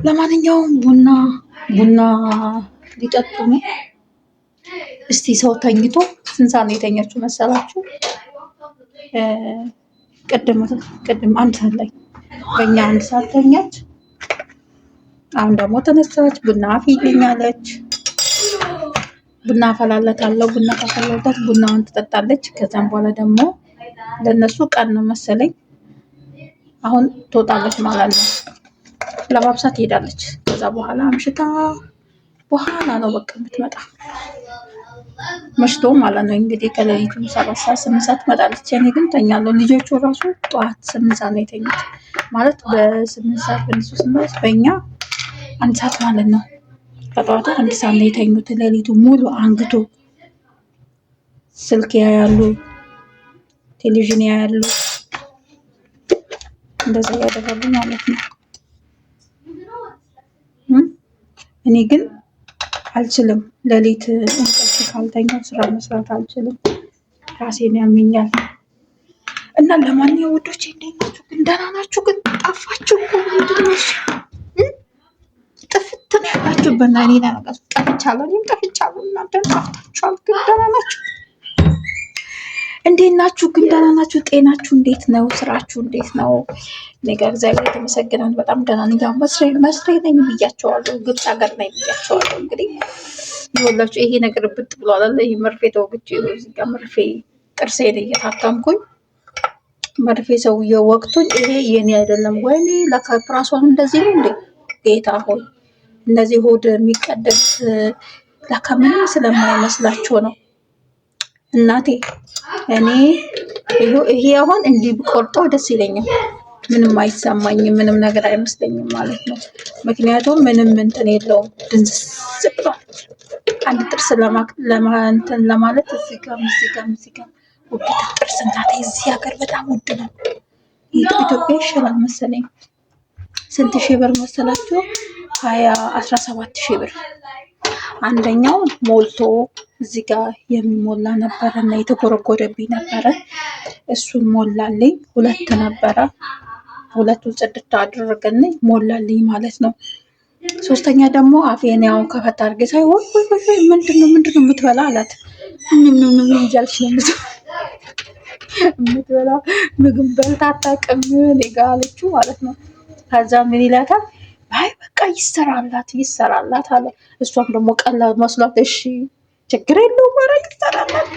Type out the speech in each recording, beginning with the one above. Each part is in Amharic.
ለማንኛውም ቡና ሊጠጡ ነው። እስቲ ሰው ተኝቶ ስንት ሰዓት ነው የተኛችሁ መሰላችሁ? ቅድም አንድ ሰዓት ላይ በእኛ አንድ ሰዓት ተኛች። አሁን ደግሞ ተነሳች፣ ቡና አፍይልኝ አለች። ቡና አፈላለታለሁ። ቡና ካፈላሁላት ቡናዋን ትጠጣለች። ከዛም በኋላ ደግሞ ለነሱ ቀን ነው መሰለኝ አሁን ትወጣለች ማለት ነው። ለማብሳት ትሄዳለች። ከዛ በኋላ አምሽታ በኋላ ነው በቃ የምትመጣ። መሽቶ ማለት ነው እንግዲህ ከሌሊቱ 7 ሰዓት 8 ሰዓት ትመጣለች። እኔ ግን ተኛለሁ። ልጆቹ ራሱ ጠዋት 8 ሰዓት ነው የተኙት ማለት በ8 ሰዓት በእነሱ 8 ሰዓት በእኛ አንድ ሰዓት ማለት ነው። ከጠዋቱ አንድ ሰዓት ነው የተኙት። ሌሊቱ ሙሉ አንግቶ ስልክ ያያሉ፣ ቴሌቪዥን ያያሉ። እንደዛ ያደረጉ ማለት ነው። እኔ ግን አልችልም። ሌሊት እንቅልፍ ካልተኛው ስራ መስራት አልችልም። ራሴን ያመኛል። እና ለማንኛውም ውዶቼ እንዴት ናችሁ? ግን ደህና ናችሁ? ግን ጠፋችሁ እኮ ምንድን ነው እሱ? ጥፍት ነው ያላችሁበት። እና እኔ ነገር ጠፍቻለሁ። እኔም ጠፍቻለሁ። እናንተም ጠፍታችኋል። ግን ደህና ናችሁ? እንዴት ናችሁ? ግን ደህና ናችሁ? ጤናችሁ እንዴት ነው? ስራችሁ እንዴት ነው? እኔ ጋር እግዚአብሔር የተመሰገነ በጣም ደህና ነኝ። ያው መስሬ ነኝ ብያቸዋለሁ። ግብፅ ሀገር ነኝ ብያቸዋለሁ። እንግዲህ ይኸውላችሁ ይሄ ነገር ብጥ ብሏል። ይሄ መርፌ ተወግቼ እዚህ ጋር መርፌ ጥርሴን እየታከምኩኝ መርፌ ሰውዬው ወቅቱኝ ይሄ የኔ አይደለም። ወይኔ ለካ ፕራሷን እንደዚህ ነው እንዴ! ጌታ ሆይ እነዚህ ሆድ የሚቀደዱት ለካ ምንም ስለማይመስላቸው ነው። እናቴ እኔ ይሄ አሁን እንዲህ ብቆርጠው ደስ ይለኛል። ምንም አይሰማኝም፣ ምንም ነገር አይመስለኝም ማለት ነው። ምክንያቱም ምንም እንትን የለውም፣ ድንዝዝ ብሏል። አንድ ጥርስ ለማንተን ለማለት እዚህ ጋር ውድ ጥርስ እናቴ እዚህ ሀገር በጣም ውድ ነው። ኢትዮጵያ ይሻላል መሰለኝ። ስንት ሺህ ብር መሰላችሁ? 17,000 ብር። አንደኛው ሞልቶ እዚህ ጋር የሚሞላ ነበረ እና የተጎረጎረብኝ ነበረ። እሱን ሞላልኝ። ሁለት ነበረ። ሁለቱን ጽድት አድርገን ሞላልኝ ማለት ነው። ሶስተኛ ደግሞ አፌን ያው ከፈታ አድርጌ ሳይ ወይ ምንድነው የምትበላ አላት። ምን እያልሽ ነው የምትበላ? ምግብ በልታ አታውቅም እኔ ጋ አለችው ማለት ነው። ከዛ ምን ይላታል? አይ በቃ ይሰራላት አለ። እሷም ደግሞ ቀላል መስሏት እሺ ችግር የለውም ኧረ ይሰራላት።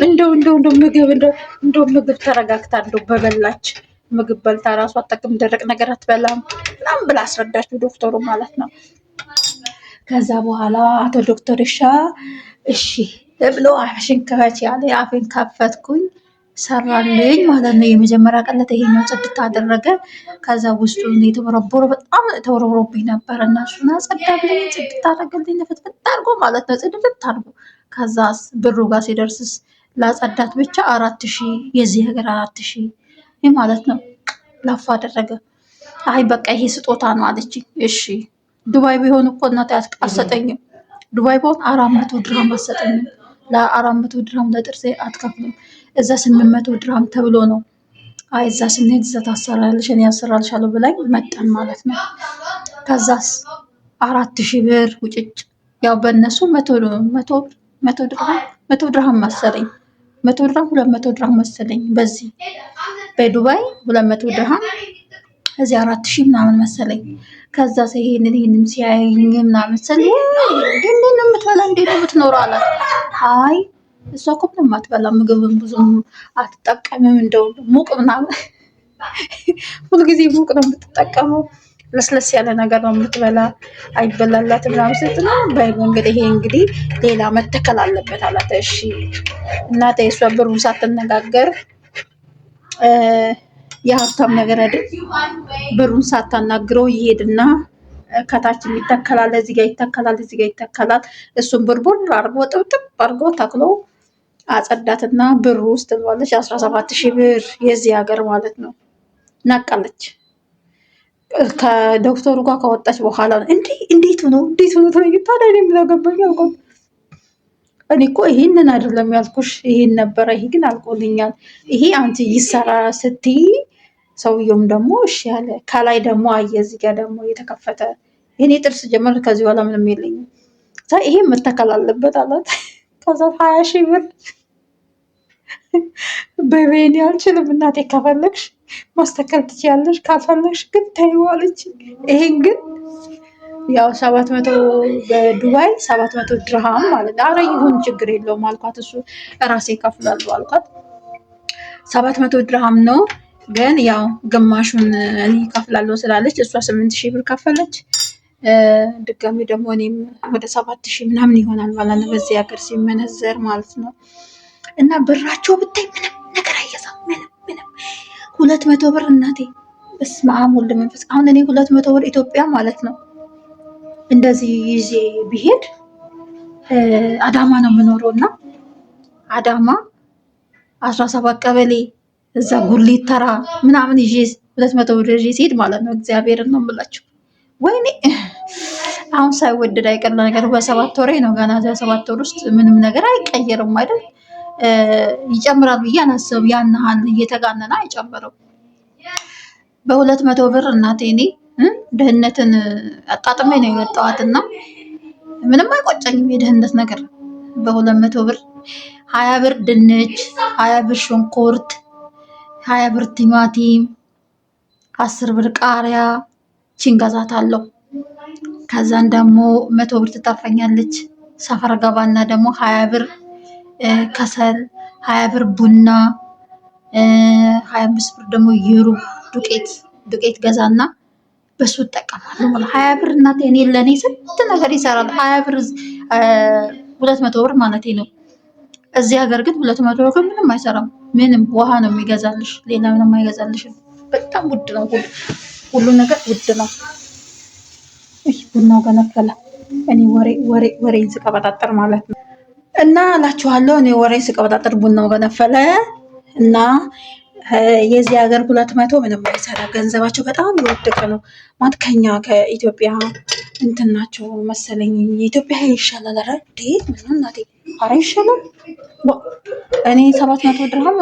እንደው ምግብ ተረጋግታ እንደው በበላች ምግብ በልታ ራሱ አጠቅም ደረቅ ነገር አትበላም ምናምን ብላ አስረዳችው ዶክተሩ ማለት ነው። ከዛ በኋላ አቶ ዶክተር እሺ ብሎ አፍሽን ክፈች ያለ አፌን ከፈትኩኝ። ሰራልኝ ማለት ነው። የመጀመሪያ ቀለት ይሄኛው ጽድት አደረገ። ከዛ ውስጡ በጣም ተወርብሮብኝ ነበር እና እሱን አጸዳልኝ፣ ጽድት አደረገልኝ። ፍትፍት አድርጎ ማለት ነው፣ ጽድት አድርጎ። ከዛ ብሩ ጋር ሲደርስስ ላጸዳት ብቻ 4,000 የዚህ ሀገር 4,000 ይህ ማለት ነው። ላፋ አደረገ። አይ በቃ ይሄ ስጦታ ነው አለችኝ። እሺ ዱባይ ቢሆን እኮ እናቴ አትሰጠኝም። ዱባይ ቢሆን 400 ድርሃም አትሰጠኝም። ለ400 ድርሃም ለጥርሴ አትከፍልም። እዛ 800 ድርሃም ተብሎ ነው። አይ እዛ ስንሄድ እዛ ታሰራለሽ እኔ ያሰራልሻለሁ ብላኝ መጣን ማለት ነው። ከዛስ 4,000 ብር ውጭጭ። ያው በእነሱ 100 ድርሃም መሰለኝ 100 ድርሃም 200 ድርሃም መሰለኝ። በዚህ በዱባይ 200 ድርሃም እዚህ 4,000 ምናምን መሰለኝ። ከዛ ይሄንን ሲያየኝ ምናምን መሰለኝ እንዴት ነው የምትበላ እንዴት ነው የምትኖረው አላት። አይ እሷ እኮ ምንም አትበላም፣ ምግብም ብዙም አትጠቀምም። እንደው ሙቅ ምናምን ሁልጊዜ ሙቅ ነው የምትጠቀመው፣ ለስለስ ያለ ነገር ነው የምትበላ፣ አይበላላትም ምናምን ስትል እንግዲህ ይሄ እንግዲህ ሌላ መተከል አለበት አላት። እሺ እናቴ እሷ ብሩን ሳትነጋገር የሀብታም ነገር አይደል? ብሩን ሳታናግረው ይሄድና ከታች ይተከላል፣ እዚህ ጋር ይተከላል፣ እዚህ ጋር ይተከላል። እሱን ብርቡር አርጎ ጥብጥብ አርጎ ተክሎ አጸዳትና ብሩ ውስጥ ባለች 17,000 ብር የዚህ ሀገር ማለት ነው። ናቃለች። ከዶክተሩ ጋር ከወጣች በኋላ እንዴት ሆኖ ታዲያ እኔ ምን አገባኝ አልኳት። እኔ እኮ ይሄንን አይደለም ያልኩሽ፣ ይሄን ነበረ፣ ይሄ ግን አልቆልኛል። ይሄ አንቺ ይሰራ ስትይ ሰውየውም ደግሞ እሺ ያለ። ከላይ ደግሞ አየ እዚህ ጋር ደግሞ የተከፈተ የኔ ጥርስ ጀመር። ከዚህ በኋላ ምንም የለኝም፣ ይሄ መተከል አለበት አላት። ከዛ 20 ሺህ ብር በቤኔ አልችልም እናቴ፣ ከፈለግሽ ማስተከል ትችያለሽ፣ ካልፈለግሽ ግን ተይው አለች። ይሄን ግን ያው 700 በዱባይ 700 ድርሃም ማለት ነው። አረ ይሁን ችግር የለውም አልኳት። እሱ ራሴ ከፍላሉ አልኳት። 700 ድርሃም ነው ግን ያው ግማሹን እኔ ከፍላለሁ ስላለች እሷ 8 ሺህ ብር ከፈለች። ድጋሚ ደግሞ እኔም ወደ 7 ሺህ ምናምን ይሆናል ማለት ነው በዚህ ሀገር ሲመነዘር ማለት ነው። እና ብራቸው ብታይ ምንም ነገር አይገዛም። ምንም 200 ብር እናቴ፣ በስመ አብ ወልድ መንፈስ። አሁን እኔ 200 ብር ኢትዮጵያ ማለት ነው እንደዚህ ይዤ ብሄድ አዳማ ነው የምኖረው እና አዳማ 17 ቀበሌ እዛ ጉሊት ተራ ምናምን ይዤ 200 ብር ይዤ ሲሄድ ማለት ነው እግዚአብሔርን ነው የምላችሁ። ወይኔ አሁን ሳይወደድ አይቀር ነገር በ7 ወሬ ነው ገና 7 ወር ውስጥ ምንም ነገር አይቀየርም አይደል? ይጨምራል ብዬ አላስብም። ያን ያህል እየተጋነነ አይጨምርም። በ200 ብር እናቴ እኔ ድህነትን አጣጥሜ ነው የወጣኋትና ምንም አይቆጨኝም የድህነት ነገር። በ200 ብር 20 ብር ድንች፣ 20 ብር ሽንኩርት፣ 20 ብር ቲማቲም፣ 10 ብር ቃሪያ ችንገዛታለሁ። ከዛን ደግሞ 100 ብር ትታፈኛለች። ሰፈር ገባና ደግሞ 20 ብር ከሰል፣ 20 ብር ቡና፣ 25 ብር ደግሞ የሩዝ ዱቄት ገዛና በሱ እጠቀማለሁ ማለት 20 ብር እናቴ እኔ ለኔ ስንት ነገር ይሰራል። 20 ብር 200 ብር ማለት ነው። እዚህ ሀገር ግን 200 ብር ምንም አይሰራም። ምንም ውሃ ነው የሚገዛልሽ፣ ሌላ ምንም አይገዛልሽም። በጣም ውድ ነው፣ ሁሉ ነገር ውድ ነው። ቡናው ገነፈለ። እኔ ወሬ ስቀበጣጠር ማለት ነው። እና እላችኋለሁ እኔ ወሬ ስቀበጣጠር ቡናው ገነፈለ እና የዚህ ሀገር 200 ምንም አይሰራ። ገንዘባቸው በጣም የወደቀ ነው ማለት ከኛ ከኢትዮጵያ እንትን ናቸው መሰለኝ። የኢትዮጵያ ይሻላል። ኧረ ምን እናቴ፣ ኧረ ይሻላል። እኔ 700 ድርሃም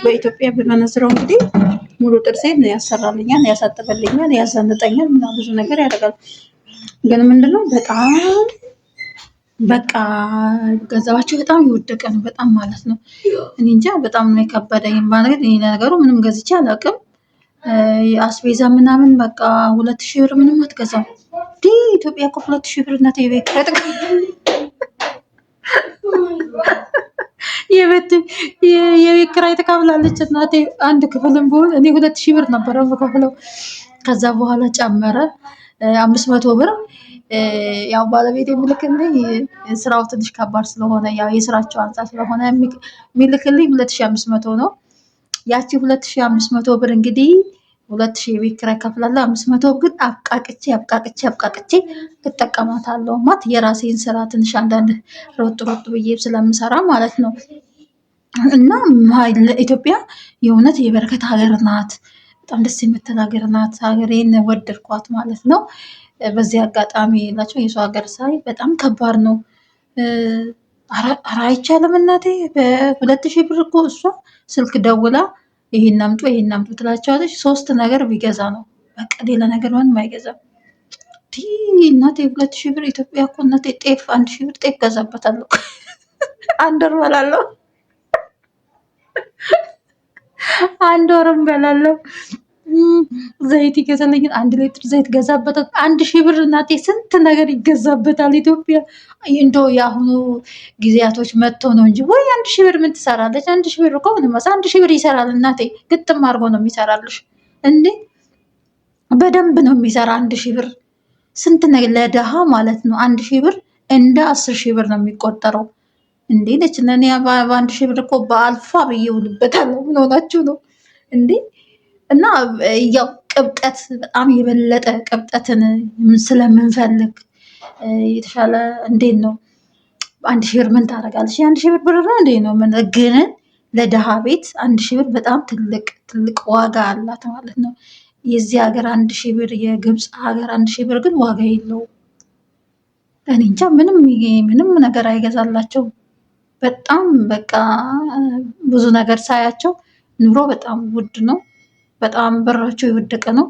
በኢትዮጵያ ብመነዝረው እንግዲህ ሙሉ ጥርሴን ያሰራልኛል፣ ያሳጥበልኛል፣ ያዛንጠኛል፣ ምናምን ብዙ ነገር ያደርጋል። ግን ምንድነው በጣም በቃ ገንዘባቸው በጣም የወደቀ ነው፣ በጣም ማለት ነው። እኔ እንጃ በጣም ነው የከበደኝ ማለት እኔ ነገሩ ምንም ገዝቼ አላውቅም። አስቤዛ ምናምን በቃ 2000 ብር ምንም አትገዛም። ኢትዮጵያ እኮ 2000 ብር እናቴ የቤት ኪራይ ትከፍላለች እናቴ። አንድ ክፍልም ቢሆን እኔ 2000 ብር ነበረ የምከፍለው። ከዛ በኋላ ጨመረ 500 ብር። ያው ባለቤት የሚልክልኝ ስራው ትንሽ ከባድ ስለሆነ ያው የስራቸው አንጻር ስለሆነ የሚልክልኝ 2500 ነው። ያቺ 2500 ብር እንግዲህ 2000 የቤት ኪራይ ከፍላለሁ። 500 ግን አብቃቅቼ እጠቀማታለሁ ማለት የራሴን ስራ ትንሽ አንዳንድ ሮጥ ብዬ ስለምሰራ ማለት ነው። እና ኢትዮጵያ የእውነት የበረከት ሀገር ናት። በጣም ደስ የምትል ሀገር ናት። ሀገሬን ወደድኳት ማለት ነው። በዚህ አጋጣሚ የላቸው የሰው ሀገር ሳይ በጣም ከባድ ነው። ኧረ አይቻልም እናቴ። በ2000 ብር እኮ እሷ ስልክ ደውላ ይሄን አምጡ ትላቸዋለች። 3 ነገር ቢገዛ ነው በቃ፣ ሌላ ነገር ምንም አይገዛም። እናቴ 2000 ብር ኢትዮጵያ እኮ እናቴ ጤፍ 1000 ብር ጤፍ ገዛበታለሁ። አንድ ወር በላለሁ፣ አንድ ወርም በላለሁ። ዘይት ይገዛልኛል። 1 ሊትር ዘይት ገዛበታል። 1000 ብር እናቴ ስንት ነገር ይገዛበታል ኢትዮጵያ። እንደው የአሁኑ ጊዜያቶች መጥቶ ነው እንጂ ወይ 1000 ብር ምን ትሰራለች? 1000 ብር እኮ ምንም 1000 ብር ይሰራል እናቴ። ግጥም አድርጎ ነው የሚሰራልሽ እንዴ! በደንብ ነው የሚሰራ 1000 ብር። ስንት ነገር ለደሃ ማለት ነው። 1000 ብር እንደ 10,000 ብር ነው የሚቆጠረው። እንዴ ነች ለኔ በ1000 ብር እኮ በአልፋ ብዬ ውልበታለሁ። ምን ሆናችሁ ነው እንዴ? እና ያው ቅብጠት በጣም የበለጠ ቅብጠትን ስለምንፈልግ የተሻለ እንዴት ነው 1000 ብር ምን ታደርጋለች? 1000 ብር ነው እንዴ ነው ግን ለደሃ ቤት 1000 ብር በጣም ትልቅ ዋጋ አላት ማለት ነው። የዚህ ሀገር 1000 ብር፣ የግብፅ ሀገር 1000 ብር ግን ዋጋ የለውም። እኔ እንጃ ምንም ነገር አይገዛላቸው። በጣም በቃ ብዙ ነገር ሳያቸው ኑሮ በጣም ውድ ነው። በጣም ብራቸው የወደቀ ነው።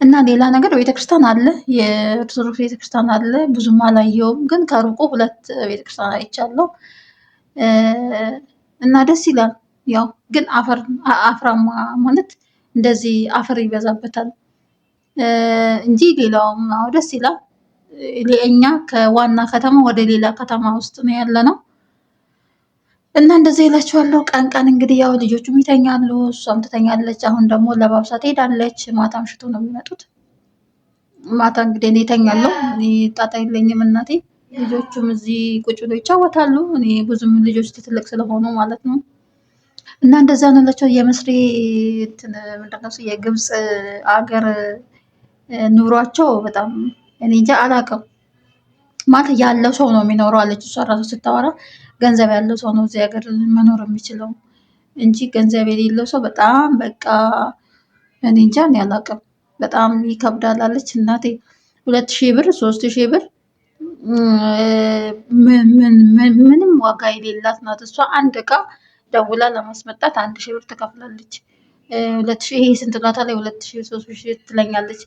እና ሌላ ነገር ቤተክርስቲያን አለ፣ የኦርቶዶክስ ቤተክርስቲያን አለ። ብዙም አላየውም፣ ግን ከሩቁ 2 ቤተክርስቲያን አይቻለሁ እና ደስ ይላል። ያው ግን አፍራማ ማለት እንደዚህ አፈር ይበዛበታል እንጂ ሌላውም ደስ ይላል። እኛ ከዋና ከተማ ወደ ሌላ ከተማ ውስጥ ነው ያለነው እና እንደዚህ እላችኋለሁ። ቀን ቀን እንግዲህ ያው ልጆቹም ይተኛሉ፣ እሷም ትተኛለች። አሁን ደግሞ ለባብሳ ትሄዳለች። ማታ አምሽቶ ነው የሚመጡት። ማታ እንግዲህ እኔ እተኛለሁ። እኔ ጣጣ የለኝም እናቴ። ልጆቹም እዚህ ቁጭ ብሎ ይጫወታሉ። እኔ ብዙም ልጆች ትልቅ ስለሆኑ ማለት ነው። እና እንደዛ ነው እላቸው። የመስሪ ምንድነው የግብፅ አገር ኑሯቸው በጣም እኔ እንጃ አላውቅም። ማለት ያለው ሰው ነው የሚኖረው አለች እሷ ራሱ ስታወራ። ገንዘብ ያለው ሰው ነው እዚህ ሀገር መኖር የሚችለው እንጂ ገንዘብ የሌለው ሰው በጣም በቃ እኔ እንጃ እኔ አላውቅም። በጣም ይከብዳል አለች እናቴ። 2000 ብር 3000 ብር ምንም ዋጋ የሌላት ናት እሷ። አንድ እቃ ደውላ ለማስመጣት 1000 ብር ትከፍላለች። 2000 ይሄ ስንት ናታ ላይ 2000 3000 ትለኛለች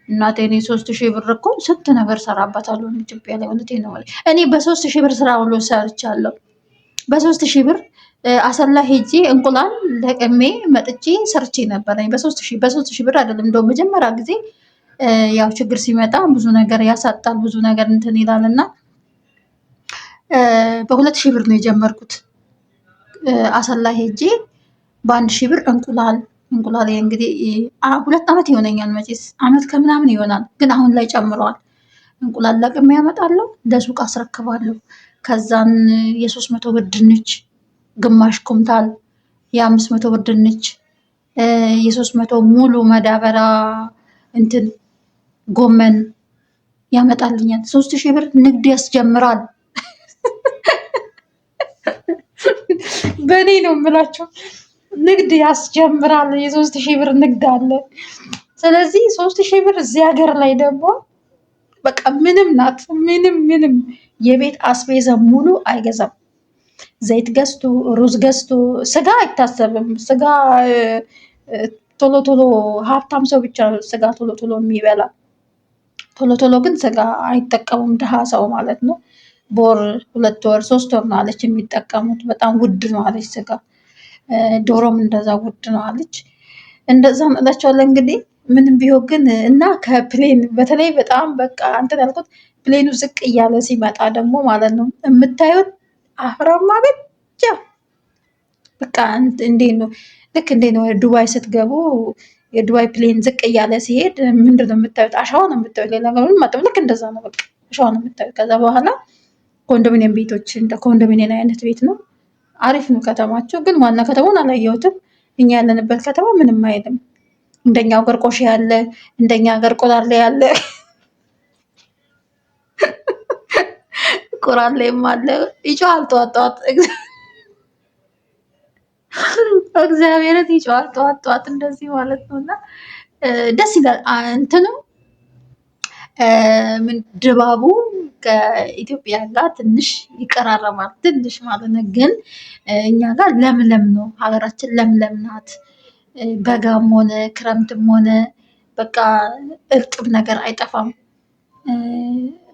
እናቴ። እኔ 3000 ብር እኮ ስንት ነገር ሰራባታለሁ ኢትዮጵያ ላይ። እውነቴን ነው ማለት እኔ በ3000 ብር ስራ ሁሉ ሰርቻለሁ። በ3000 ብር አሰላ ሄጄ እንቁላል ለቅሜ መጥቼ ሰርቼ ነበር በ3000 ብር አይደለም። እንደው መጀመሪያ ጊዜ ያው ችግር ሲመጣ ብዙ ነገር ያሳጣል፣ ብዙ ነገር እንትን ይላል እና በ2000 ብር ነው የጀመርኩት። አሰላ ሄጄ በ1000 ብር እንቁላል እንግዲህ 2 ዓመት ይሆነኛል መቼስ፣ ዓመት ከምናምን ይሆናል፣ ግን አሁን ላይ ጨምረዋል። እንቁላል ለቅሜ ያመጣለሁ፣ ለሱቅ አስረክባለሁ። ከዛን የ300 ብር ድንች ግማሽ ኩንታል፣ የ500 ብር ድንች፣ የ300 ሙሉ መዳበሪያ እንትን ጎመን ያመጣልኛል። 3000 ብር ንግድ ያስጀምራል። በእኔ ነው የምላቸው፣ ንግድ ያስጀምራል። የ3000 ብር ንግድ አለ። ስለዚህ 3000 ብር እዚህ ሀገር ላይ ደግሞ በቃ ምንም ናት። ምንም የቤት አስቤዛ ሙሉ አይገዛም። ዘይት ገዝቶ ሩዝ ገዝቶ፣ ስጋ አይታሰብም። ስጋ ቶሎ ቶሎ ሀብታም ሰው ብቻ ስጋ ቶሎ ቶሎ የሚበላ። ቶሎ ግን ስጋ አይጠቀሙም፣ ድሃ ሰው ማለት ነው። በወር 2 ወር 3 ወር ነው አለች የሚጠቀሙት። በጣም ውድ ነው አለች ስጋ። ዶሮም እንደዛ ውድ ነው አለች። እንደዛ እላቸዋለሁ እንግዲህ ምንም ቢሆን ግን እና ከፕሌን በተለይ በጣም በቃ እንትን ያልኩት ፕሌኑ ዝቅ እያለ ሲመጣ ደግሞ ማለት ነው የምታዩት አፍራማ ብቻ በቃ እንዴት ነው ልክ እንዴት ነው ዱባይ ስትገቡ የዱባይ ፕሌን ዝቅ እያለ ሲሄድ ምንድን ነው የምታዩት? አሸዋ ነው የምታዩት። ሌላ ነገር ምንም ልክ እንደዛ ነው በቃ አሸዋ ነው የምታዩት። ከዛ በኋላ ኮንዶሚኒየም ቤቶች እንደ ኮንዶሚኒየም አይነት ቤት ነው። አሪፍ ነው ከተማቸው። ግን ዋና ከተማውን አላየሁትም። እኛ ያለንበት ከተማ ምንም አይልም። እንደኛ ሀገር ቆሼ ያለ፣ እንደኛ ሀገር ቆላሌ ያለ ቆራሌም አለ። ይጮሃል ጠዋት ጠዋት እግዚአብሔርን ይጮሃል ጠዋት ጠዋት እንደዚህ ማለት ነው። እና ደስ ይላል እንትኑ ድባቡ ከኢትዮጵያ ጋር ትንሽ ይቀራረባል፣ ትንሽ ማለት ነው። ግን እኛ ጋር ለምለም ነው፣ ሀገራችን ለምለም ናት። በጋም ሆነ ክረምትም ሆነ በቃ እርጥብ ነገር አይጠፋም።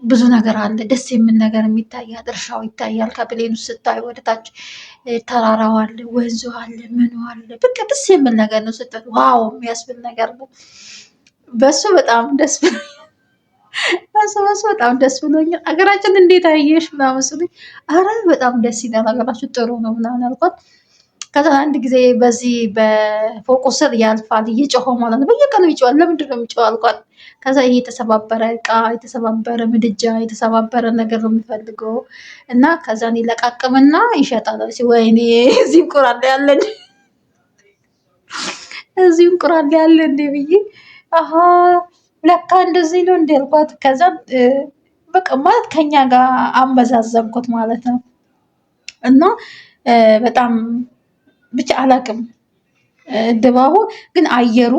ብዙ ነገር አለ፣ ደስ የሚል ነገር ይታያል። እርሻው ይታያል። ከፕሌኑ ስታይ ወደታች ተራራው አለ፣ ወንዙ አለ፣ ምኑ አለ። በቃ ደስ የሚል ነገር ነው። ስታይ ዋው የሚያስብል ነገር ነው። በሱ በጣም ደስ በሱ በጣም ደስ ብሎኛል። ሀገራችን እንዴት አየሽ ምናምን ስሉኝ፣ አረ በጣም ደስ ይላል፣ ሀገራችን ጥሩ ነው ምናምን አልኳት። ከዛ አንድ ጊዜ በዚህ በፎቁ ስር ያልፋል እየጮኸ ማለት ነው። በየቀኑ ይጮሃል። ለምንድን ነው የሚጮኸው አልኳት። ከዛ ይሄ የተሰባበረ እቃ፣ የተሰባበረ ምድጃ፣ የተሰባበረ ነገር ነው የሚፈልገው እና ከዛን ይለቃቅምና ይሸጣል። ወይኔ እዚህ እንቁራሌ ያለን እዚህ እንቁራሌ ያለ እንዴ ብዬ አሀ ለካ እንደዚህ ነው እንዴ አልኳት። ከዛ በቃ ማለት ከኛ ጋር አመዛዘንኩት ማለት ነው። እና በጣም ብቻ አላቅም ድባቡ ግን አየሩ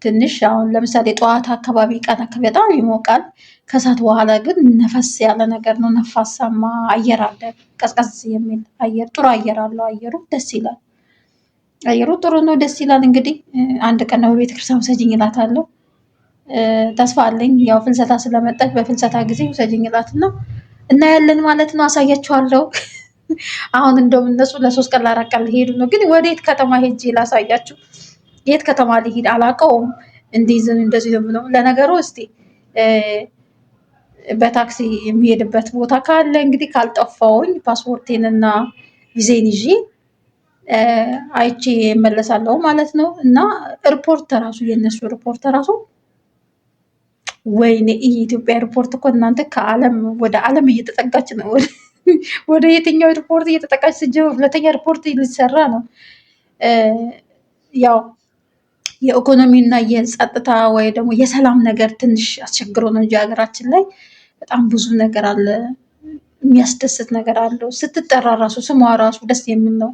ትንሽ አሁን ለምሳሌ ጠዋት አካባቢ ቀን አካባቢ በጣም ይሞቃል። ከሰዓት በኋላ ግን ነፈስ ያለ ነገር ነው። ነፋሳማ አየር አለ። ቀዝቀዝ የሚል አየር፣ ጥሩ አየር አለው። አየሩ ደስ ይላል። አየሩ ጥሩ ነው፣ ደስ ይላል። እንግዲህ አንድ ቀን ነው ቤተክርስቲያን ውሰጂኝ እላታለሁ። ተስፋ አለኝ። ያው ፍልሰታ ስለመጣች በፍልሰታ ጊዜ ውሰጂኝ እላትና እናያለን ማለት ነው። አሳያችኋለሁ። አሁን እንደውም እነሱ ለ3 ቀን ለ4 ቀን ሊሄዱ ነው። ግን ወዴት ከተማ ሄጄ ላሳያችሁ? የት ከተማ ሊሄድ አላውቀውም። እንደዚህ ነው። ለነገሩ እስቲ በታክሲ የሚሄድበት ቦታ ካለ እንግዲህ ካልጠፋውኝ ፓስፖርቴንና ቪዜን ይዤ አይቼ እመለሳለሁ ማለት ነው። እና ሪፖርት ራሱ የእነሱ ሪፖርት ራሱ ወይኔ የኢትዮጵያ ሪፖርት እኮ እናንተ ከዓለም ወደ ዓለም እየተጠጋች ነው። ወደ የትኛው ሪፖርት እየተጠጋች ስጀምር ሁለተኛ ሪፖርት ሊሰራ ነው። ያው የኢኮኖሚና የጸጥታ ወይ ደግሞ የሰላም ነገር ትንሽ አስቸግሮ ነው እንጂ ሀገራችን ላይ በጣም ብዙ ነገር አለ። የሚያስደስት ነገር አለው። ስትጠራ ራሱ ስሟ ራሱ ደስ የሚል ነው።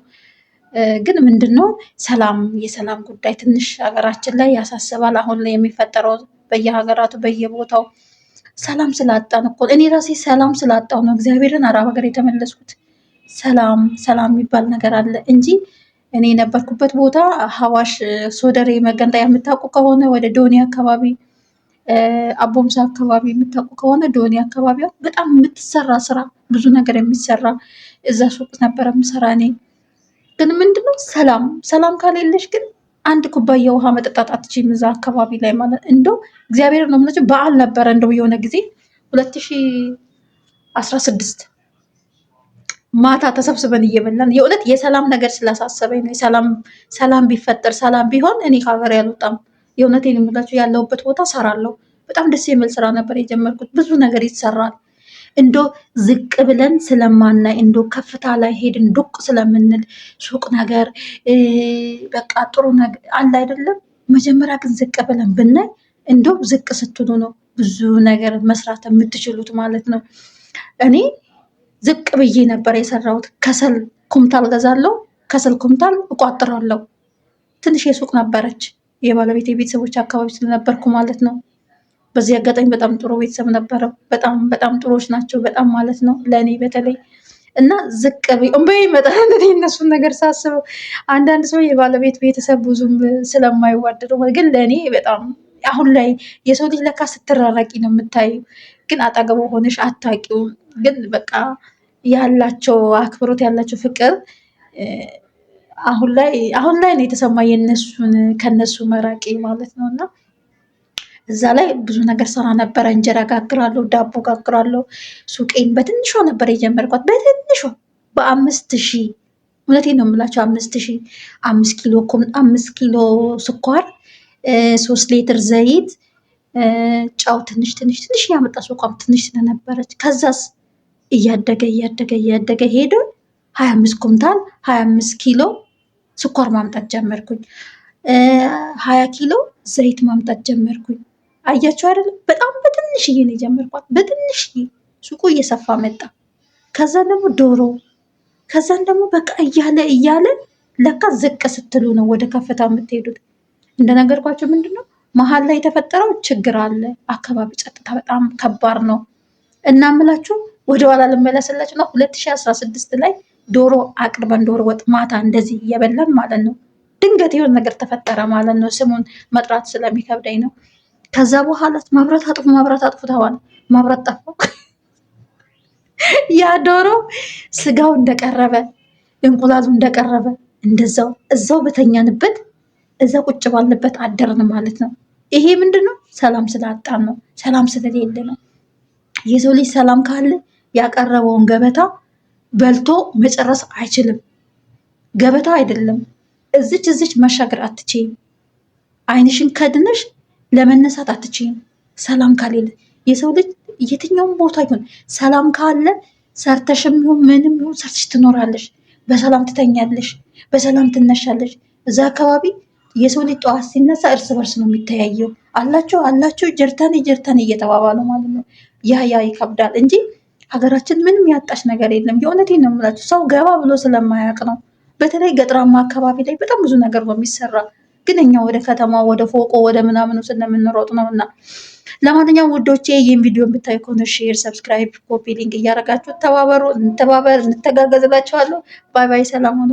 ግን ምንድነው የሰላም ጉዳይ ትንሽ ሀገራችን ላይ ያሳስባል። አሁን ላይ የሚፈጠረው በየሀገራቱ በየቦታው ሰላም ስላጣን እኮ እኔ ራሴ ሰላም ስላጣው ነው እግዚአብሔርን አረብ ሀገር የተመለስኩት። ሰላም የሚባል ነገር አለ እንጂ እኔ የነበርኩበት ቦታ ሀዋሽ ሶደሬ መገንጠያ የምታውቁ ከሆነ ወደ ዶኒ አካባቢ አቦምሳ አካባቢ የምታውቁ ከሆነ ዶኒ አካባቢ በጣም የምትሰራ ስራ ብዙ ነገር የሚሰራ እዛ ሱቅ ነበረ የምሰራ እኔ። ግን ምንድነው ሰላም ከሌለሽ ግን አንድ ኩባያ ውሃ መጠጣት አትችይም እዛ አካባቢ ላይ ማለት እንደው እግዚአብሔር ነው የምላቸው። በዓል ነበረ እንደው የሆነ ጊዜ 2016 ማታ ተሰብስበን እየበላን የእውነት የሰላም ነገር ስላሳሰበኝ ነው። ሰላም ቢፈጠር ሰላም ቢሆን እኔ ከሀገር ያልወጣም። የእውነቴን የምላቸው ያለሁበት ቦታ ሰራለሁ። በጣም ደስ የሚል ስራ ነበር የጀመርኩት። ብዙ ነገር ይሰራል። እንዶ ዝቅ ብለን ስለማናይ እንዶ ከፍታ ላይ ሄድን ዱቅ ስለምንል ሱቅ ነገር በቃ ጥሩ ነገር አለ አይደለም። መጀመሪያ ግን ዝቅ ብለን ብናይ እንዶ ዝቅ ስትሉ ነው ብዙ ነገር መስራት የምትችሉት ማለት ነው። እኔ ዝቅ ብዬ ነበር የሰራሁት። ከሰል ኩምታል ገዛለሁ፣ ከሰል ኩምታል እቋጥራለሁ። ትንሽ የሱቅ ነበረች የባለቤት የቤተሰቦች አካባቢ ስለነበርኩ ማለት ነው። በዚህ አጋጣሚ በጣም ጥሩ ቤተሰብ ነበረው። በጣም በጣም ጥሩዎች ናቸው። በጣም ማለት ነው ለእኔ በተለይ እና ዝቅ እምበይ ይመጣል እነሱን ነገር ሳስበው። አንዳንድ ሰው የባለቤት ቤተሰብ ብዙም ስለማይዋደደው ግን ለእኔ በጣም አሁን ላይ የሰው ልጅ ለካ ስትራራቂ ነው የምታዩ፣ ግን አጠገቡ ሆነሽ አታውቂውም። ግን በቃ ያላቸው አክብሮት ያላቸው ፍቅር አሁን ላይ ነው የተሰማ የነሱን ከነሱ መራቂ ማለት ነው። እና እዛ ላይ ብዙ ነገር ስራ ነበረ። እንጀራ ጋግራለሁ፣ ዳቦ ጋግራለሁ። ሱቄን በትንሿ ነበር የጀመርኳት፣ በትንሿ በ5000 እውነቴን ነው የምላቸው 5000 5 ኪሎ ስኳር፣ 3 ሊትር ዘይት፣ ጨው ትንሽ ያመጣ ሱቋም ትንሽ ስለነበረች ከዛስ እያደገ ሄደ። 25 ኩንታል 25 ኪሎ ስኳር ማምጣት ጀመርኩኝ። 20 ኪሎ ዘይት ማምጣት ጀመርኩኝ። አያችሁ አይደለም? በጣም በትንሽዬ ነው የጀመርኳት፣ በትንሽዬ ሱቁ እየሰፋ መጣ። ከዛን ደግሞ ዶሮ፣ ከዛን ደግሞ በቃ እያለ ለካ ዝቅ ስትሉ ነው ወደ ከፍታ የምትሄዱት። እንደነገርኳቸው ምንድነው መሀል ላይ የተፈጠረው ችግር አለ። አካባቢ ጸጥታ በጣም ከባድ ነው። እና ምላችሁ ወደኋላ ልመለስላችሁ ነው 2016 ላይ ዶሮ አቅርበን ዶሮ ወጥ ማታ እንደዚህ እየበላን ማለት ነው። ድንገት የሆነ ነገር ተፈጠረ ማለት ነው። ስሙን መጥራት ስለሚከብደኝ ነው። ከዛ በኋላ መብራት አጥፉ ተባለ። መብራት ጠፋ። ያ ዶሮ ስጋው እንደቀረበ እንቁላሉ እንደቀረበ እዛው በተኛንበት እዛ ቁጭ ባለበት አደርን ማለት ነው። ይሄ ምንድነው? ሰላም ስላጣን ነው። ሰላም ስለሌለ ነው። የሰው ልጅ ሰላም ካለ ያቀረበውን ገበታ በልቶ መጨረስ አይችልም። ገበታ አይደለም እዚች መሻገር አትችይም። አይንሽን ከድነሽ ለመነሳት አትችይም። ሰላም ካሌለ የሰው ልጅ የትኛውም ቦታ ይሁን ሰላም ካለ ሰርተሽም ይሁን ምንም ይሁን ሰርተሽ ትኖራለሽ። በሰላም ትተኛለሽ፣ በሰላም ትነሻለሽ። እዛ አካባቢ የሰው ልጅ ጠዋት ሲነሳ እርስ በርስ ነው የሚተያየው። አላችሁ ጀርታን እየተባባሉ ማለት ነው። ያ ይከብዳል እንጂ ሀገራችን ምንም ያጣች ነገር የለም። የእውነቴን ነው የምላችሁ። ሰው ገባ ብሎ ስለማያውቅ ነው። በተለይ ገጠራማ አካባቢ ላይ በጣም ብዙ ነገር ነው የሚሰራ፣ ግን እኛ ወደ ከተማ ወደ ፎቆ ወደ ምናምኑ ስለምንሮጥ ነው። እና ለማንኛውም ውዶቼ ይህን ቪዲዮ የምታዩ ከሆነ ሼር፣ ሰብስክራይብ፣ ኮፒ ሊንክ እያደረጋችሁ ተባበሩ፣ እንተባበር፣ እንተጋገዝላችኋለሁ። ባይ ባይ፣ ሰላም ሁኑ።